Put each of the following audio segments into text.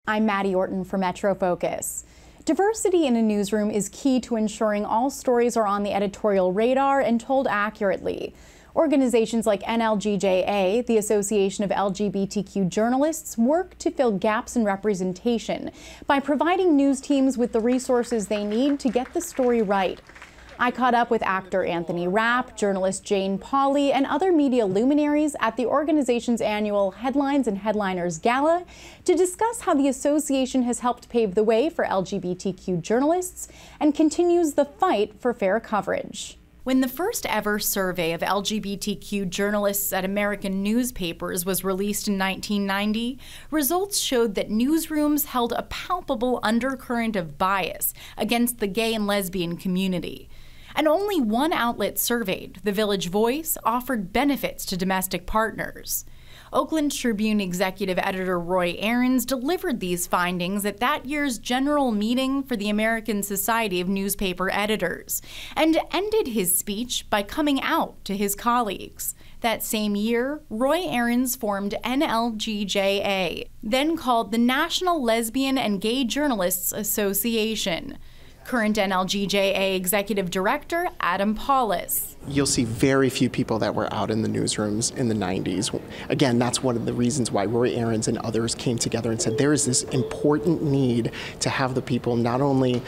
I'm Maddie Orton for Metro Focus. Diversity in a newsroom is key to ensuring all stories are on the editorial radar and told accurately. Organizations like NLGJA, the Association of LGBTQ Journalists, work to fill gaps in representation by providing news teams with the resources they need to get the story right. I caught up with actor Anthony Rapp, journalist Jane Pauley, and other media luminaries at the organization's annual Headlines and Headliners Gala to discuss how the association has helped pave the way for LGBTQ journalists and continues the fight for fair coverage. When the first ever survey of LGBTQ journalists at American newspapers was released in 1990, results showed that newsrooms held a palpable undercurrent of bias against the gay and lesbian community. And only one outlet surveyed, the Village Voice, offered benefits to domestic partners. Oakland Tribune executive editor Roy Ahrens delivered these findings at that year's general meeting for the American Society of Newspaper Editors, and ended his speech by coming out to his colleagues. That same year, Roy Ahrens formed NLGJA, then called the National Lesbian and Gay Journalists Association. Current NLGJA Executive Director Adam Paulus. You'll see very few people that were out in the newsrooms in the 90s. Again, that's one of the reasons why Roy Ahrens and others came together and said there is this important need to have the people not only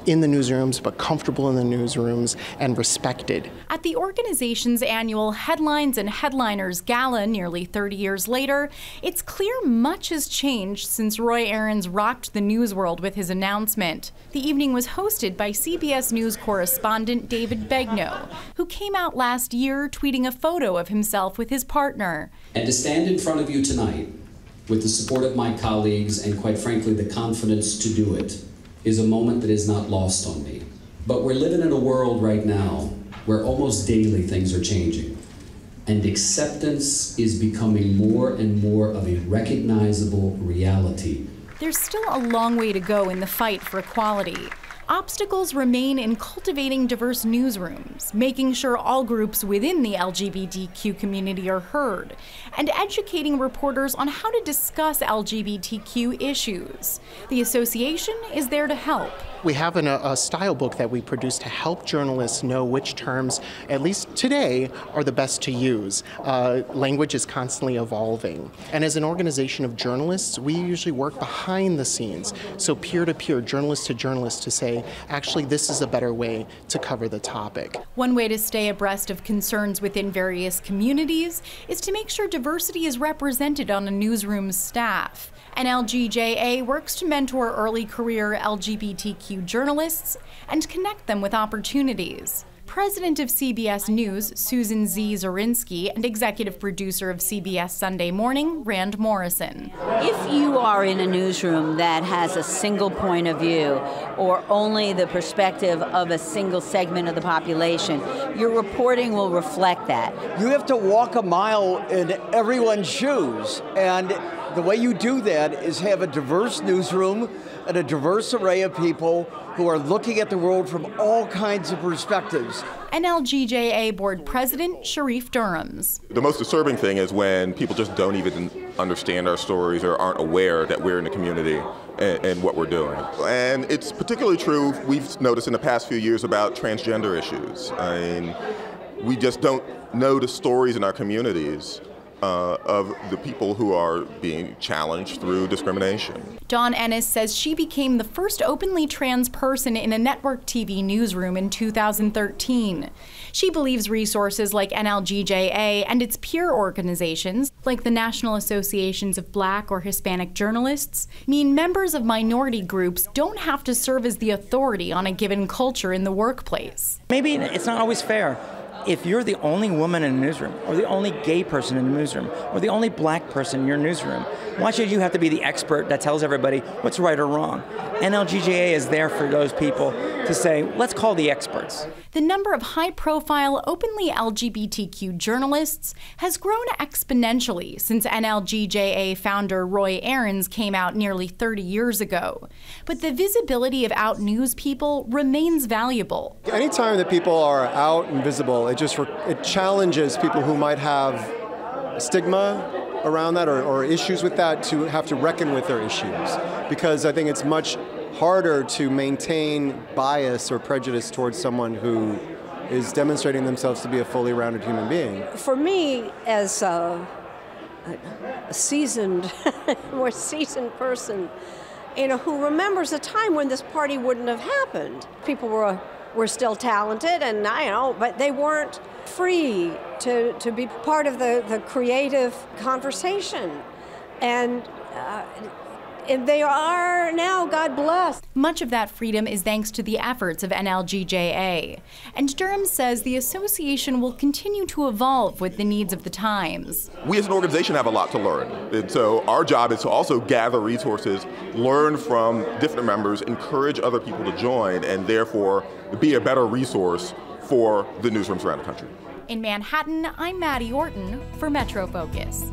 in the newsrooms, but comfortable in the newsrooms and respected. At the organization's annual Headlines and Headliners Gala nearly 30 years later, it's clear much has changed since Roy Ahrens rocked the news world with his announcement. The evening was hosted by CBS News correspondent David Begnaud, who came out last year tweeting a photo of himself with his partner. And to stand in front of you tonight with the support of my colleagues and quite frankly the confidence to do it is a moment that is not lost on me. But we're living in a world right now where almost daily things are changing, and acceptance is becoming more and more of a recognizable reality. There's still a long way to go in the fight for equality. Obstacles remain in cultivating diverse newsrooms, making sure all groups within the LGBTQ community are heard, and educating reporters on how to discuss LGBTQ issues. The association is there to help. We have a style book that we produce to help journalists know which terms, at least today, are the best to use. Language is constantly evolving. And as an organization of journalists, we usually work behind the scenes. So peer-to-peer, journalist to journalist, to say, actually, this is a better way to cover the topic. One way to stay abreast of concerns within various communities is to make sure diversity is represented on a newsroom's staff. NLGJA works to mentor early career LGBTQ journalists and connect them with opportunities. President of CBS News, Susan Z. Zorinsky, and executive producer of CBS Sunday Morning, Rand Morrison. If you are in a newsroom that has a single point of view or only the perspective of a single segment of the population, your reporting will reflect that. You have to walk a mile in everyone's shoes, and the way you do that is have a diverse newsroom and a diverse array of people who are looking at the world from all kinds of perspectives. NLGJA Board President Sharif Durhams. The most disturbing thing is when people just don't even understand our stories or aren't aware that we're in the community and what we're doing. And it's particularly true, we've noticed in the past few years, about transgender issues. I mean, we just don't know the stories in our communities of the people who are being challenged through discrimination. Dawn Ennis says she became the first openly trans person in a network TV newsroom in 2013. She believes resources like NLGJA and its peer organizations, like the National Associations of Black or Hispanic Journalists, mean members of minority groups don't have to serve as the authority on a given culture in the workplace. Maybe it's not always fair. If you're the only woman in a newsroom, or the only gay person in a newsroom, or the only black person in your newsroom, why should you have to be the expert that tells everybody what's right or wrong? NLGJA is there for those people to say, let's call the experts. The number of high-profile, openly LGBTQ journalists has grown exponentially since NLGJA founder Roy Ahrens came out nearly 30 years ago. But the visibility of out news people remains valuable. Anytime that people are out and visible, it challenges people who might have stigma around that or issues with that to have to reckon with their issues, because I think it's much harder to maintain bias or prejudice towards someone who is demonstrating themselves to be a fully rounded human being. For me, as a seasoned, more seasoned person, who remembers a time when this party wouldn't have happened. People were still talented, and but they weren't free to be part of the creative conversation. And they are now, God bless. Much of that freedom is thanks to the efforts of NLGJA. And Durham says the association will continue to evolve with the needs of the times. We as an organization have a lot to learn. And so our job is to also gather resources, learn from different members, encourage other people to join, and therefore be a better resource for the newsrooms around the country. In Manhattan, I'm Maddie Orton for Metro Focus.